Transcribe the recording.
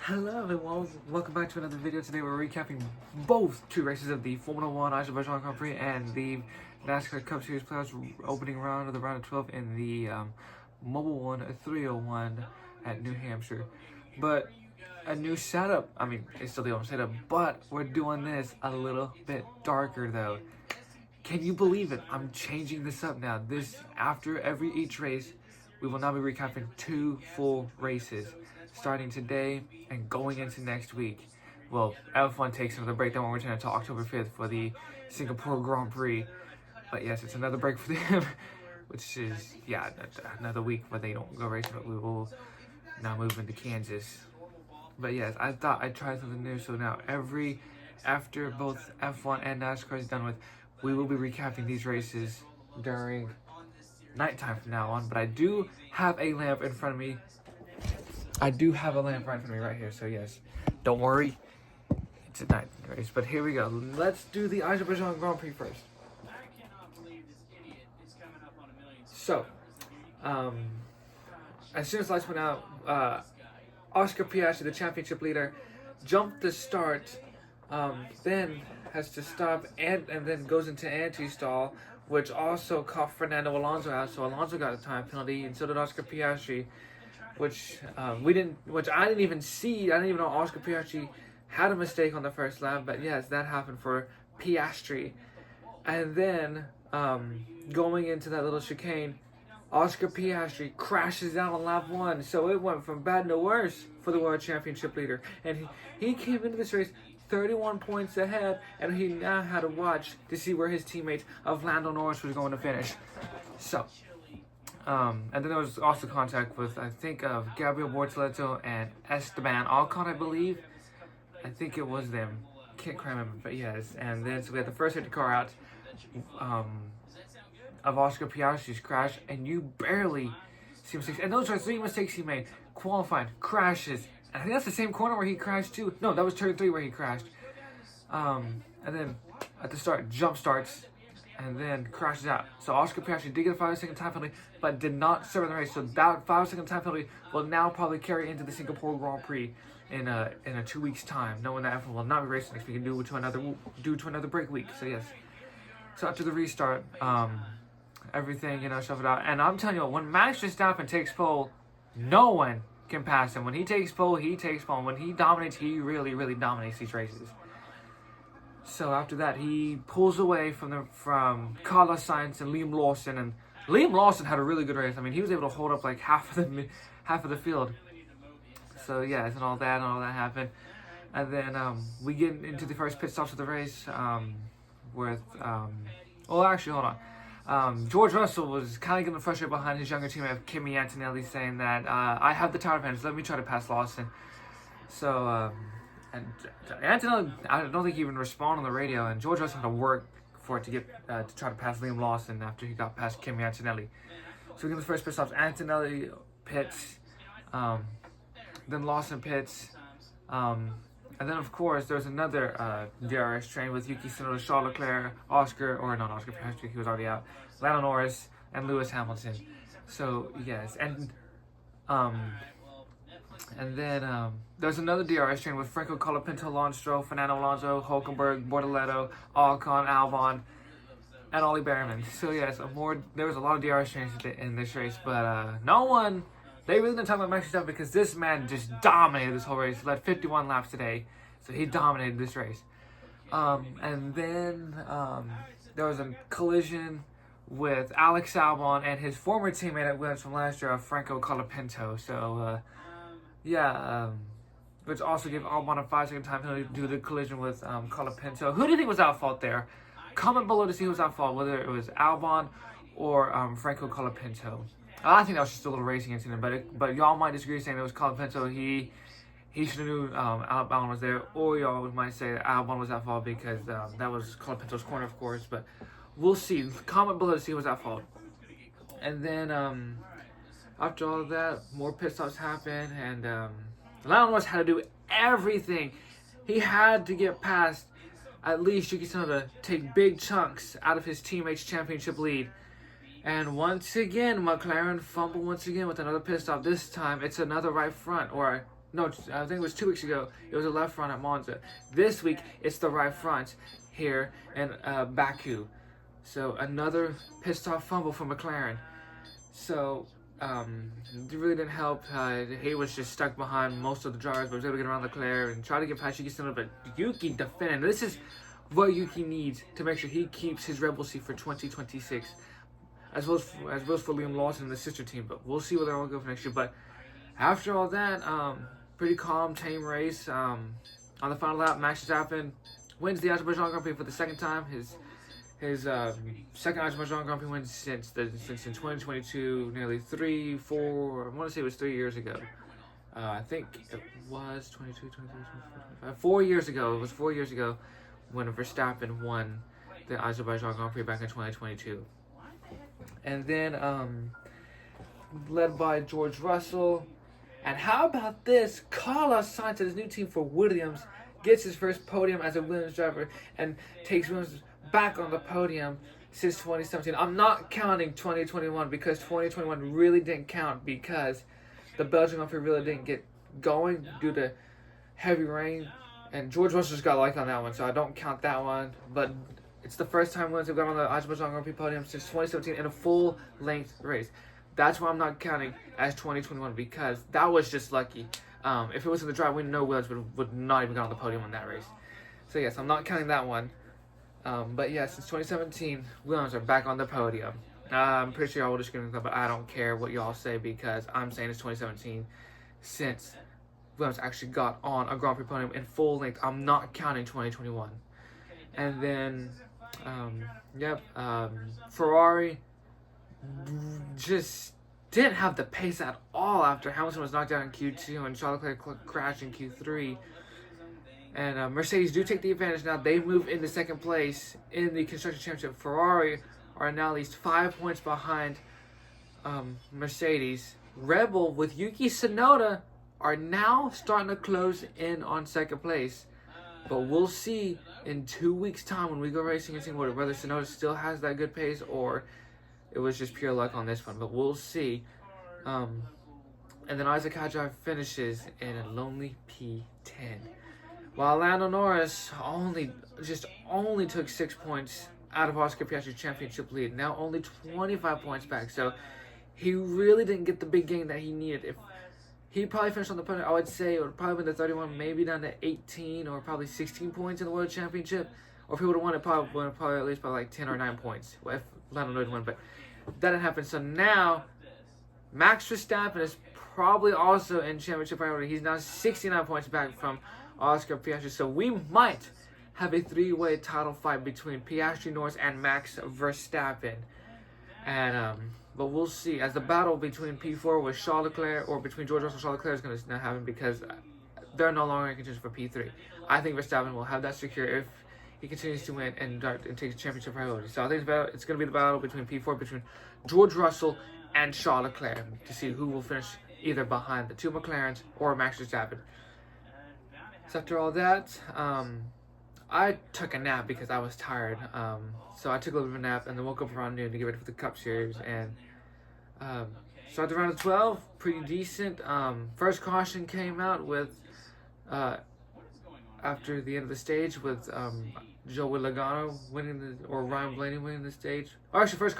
Hello everyone, welcome back to another video. Today we're recapping both two races of the Formula 1 Azerbaijan Grand Prix and the NASCAR Cup Series playoffs opening round of the round of 12 in the Mobile 1 301 at New Hampshire. But a new setup, I mean, it's still the old setup, but we're doing this a little bit darker though. Can you believe it? I'm changing this up now. After each race, we will now be recapping 2 full races, starting today and going into next week. Well, F1 takes another break, then we'll return until October 5th for the Singapore Grand Prix. But yes, it's another break for them, which is, yeah, another week where they don't go racing, but we will now move into Kansas. But yes, I thought I'd try something new, so now after both F1 and NASCAR is done with, we will be recapping these races during nighttime from now on. But I do have a lamp in front of me. I do have a lamp right in front of me right here, so yes, don't worry, it's a night race. But here we go. Let's do the Azerbaijan Grand Prix first. So, as soon as lights went out, Oscar Piastri, the championship leader, jumped the start, then has to stop and then goes into anti-stall, which also caught Fernando Alonso out. So Alonso got a time penalty, and so did Oscar Piastri, which I didn't even see. I didn't even know Oscar Piastri had a mistake on the first lap. But yes, that happened for Piastri. And then going into that little chicane, Oscar Piastri crashes out on lap 1. So it went from bad to worse for the World Championship leader. And he came into this race 31 points ahead, and he now had to watch to see where his teammate of Lando Norris was going to finish. So, and then there was also contact with, I think, of Gabriel Bortoleto and Esteban Ocon, I believe. I think it was them. Can't quite remember, but yes. And then so we had the first safety car out of Oscar Piastri's crash, and you barely see mistakes. And those are 3 mistakes he made. Qualifying, crashes. I think that's the same corner where he crashed too. No, that was turn 3 where he crashed. And then at the start, jump starts, and then crashes out. So Oscar Piastri did get a 5-second time penalty, but did not serve in the race. So that 5-second time penalty will now probably carry into the Singapore Grand Prix in a 2 weeks' time, knowing that F1 will not be racing next week and due to another break week. So yes. So after the restart, everything shuffled out. And I'm telling you what, when Max Verstappen takes pole, no one can pass him. When he takes pole, he takes pole. When he dominates, he really, really dominates these races. So after that, he pulls away from Carlos Sainz and Liam Lawson, and Liam Lawson had a really good race. I mean, he was able to hold up like half of the field. So yeah, and all that happened, and then we get into the first pit stops of the race with well, actually, hold on. George Russell was kind of getting frustrated behind his younger teammate Kimi Antonelli, saying that I have the tire advantage. Let me try to pass Lawson. So. And Antonelli, I don't think he even responded on the radio, and George Russell had to work for it to get to try to pass Liam Lawson after he got past Kimi Antonelli. So we get the first pit stops. Antonelli pits, then Lawson pits, and then of course there's another DRS train with Yuki Tsunoda, Charles Leclerc, not Oscar Piastri, he was already out, Lando Norris, and Lewis Hamilton. So yes, and then there's another DRS train with Franco Colapinto, Lance Stroll, Fernando Alonso, Hulkenberg, Bortoleto, Ocon, Albon, and Ollie Behrman. So yes, there was a lot of DRS trains in this race, but they really didn't talk about Max Verstappen because this man just dominated this whole race. He led 51 laps today, so he dominated this race. And then there was a collision with Alex Albon and his former teammate at Williams from last year, Franco Colapinto. So which also gave Albon a 5-second time penalty due to the collision with Colapinto. Who do you think was at fault there? Comment below to see who was at fault, whether it was Albon or Franco Colapinto. I think that was just a little racing incident, but y'all might disagree, saying it was Colapinto. He should have knew Albon was there, or y'all might say that Albon was at fault because that was Colapinto's corner, of course. But we'll see. Comment below to see who was at fault. And then after all of that, more pit stops happened, and Lando Norris had to do everything. He had to get past at least Yuki Tsunoda, take big chunks out of his teammate's championship lead. And once again, McLaren fumbled once again with another pit stop. This time, it's another right front, or No, I think it was 2 weeks ago. It was a left front at Monza. This week, it's the right front here in Baku. So another pissed off fumble for McLaren. So it really didn't help. He was just stuck behind most of the drivers, but was able to get around Leclerc and try to get past Yuki Tsunoda. But Yuki defending. This is what Yuki needs to make sure he keeps his Red Bull seat for 2026, as well as for Liam Lawson and the sister team. But we'll see where they're all go for next year. But after all that, pretty calm, tame race. On the final lap, Max Verstappen wins the Azerbaijan Grand Prix for the second time. His second Azerbaijan Grand Prix win since in 2022, nearly 3, 4, I want to say it was 3 years ago. I think it was 22, 23, 24, 25. 4 years ago. It was 4 years ago when Verstappen won the Azerbaijan Grand Prix back in 2022. And then, led by George Russell. And how about this? Carlos Sainz, his new team for Williams, gets his first podium as a Williams driver and takes Williams back on the podium since 2017. I'm not counting 2021 because 2021 really didn't count because the Belgian Grand Prix really didn't get going due to heavy rain. And George Russell just got lucky on that one, so I don't count that one. But it's the first time Williams have got on the Azerbaijan Grand Prix podium since 2017 in a full-length race. That's why I'm not counting as 2021 because that was just lucky. If it was in the drive, we know Williams would not even got on the podium on that race. So yes, I'm not counting that one. But yeah, since 2017, Williams are back on the podium. I'm pretty sure y'all will just get but I don't care what y'all say because I'm saying it's 2017 since Williams actually got on a Grand Prix podium in full length. I'm not counting 2021. And then, Ferrari just didn't have the pace at all after Hamilton was knocked out in Q2 and Charles Leclerc crashed in Q3. And Mercedes do take the advantage now. They move into second place in the Constructors' Championship. Ferrari are now at least 5 points behind Mercedes. Red Bull with Yuki Tsunoda are now starting to close in on second place. But we'll see in 2 weeks' time when we go racing in Singapore whether Tsunoda still has that good pace or it was just pure luck on this one, but we'll see. And then Isaac Hadjar finishes in a lonely P10. While Lando Norris only took 6 points out of Oscar Piastri's championship lead. Now only 25 points back. So he really didn't get the big gain that he needed. If he probably finished on the podium, I would say it would probably been the 31, maybe down to 18 or probably 16 points in the World Championship. Or if he would have won it, probably at least by like 10 or 9 points. If Lando Norris won, but that didn't happen. So now, Max Verstappen is probably also in championship priority. He's now 69 points back from Oscar Piastri. So we might have a three-way title fight between Piastri, Norris, and Max Verstappen. And but we'll see. As the battle between P4 with Charles Leclerc or between George Russell and Charles Leclerc is going to not happen because they're no longer in contention for P3. I think Verstappen will have that secure if he continues to win and takes championship priority. So I think it's going to be the battle between P4, between George Russell and Charles Leclerc to see who will finish either behind the two McLarens or Max Verstappen. So after all that, I took a nap because I was tired. So I took a little bit of a nap and then woke up around noon to get ready for the Cup Series. And so at the round of 12, pretty decent. First caution came out with after the end of the stage with Joey Logano winning or Ryan Blaney winning the stage. Or actually, first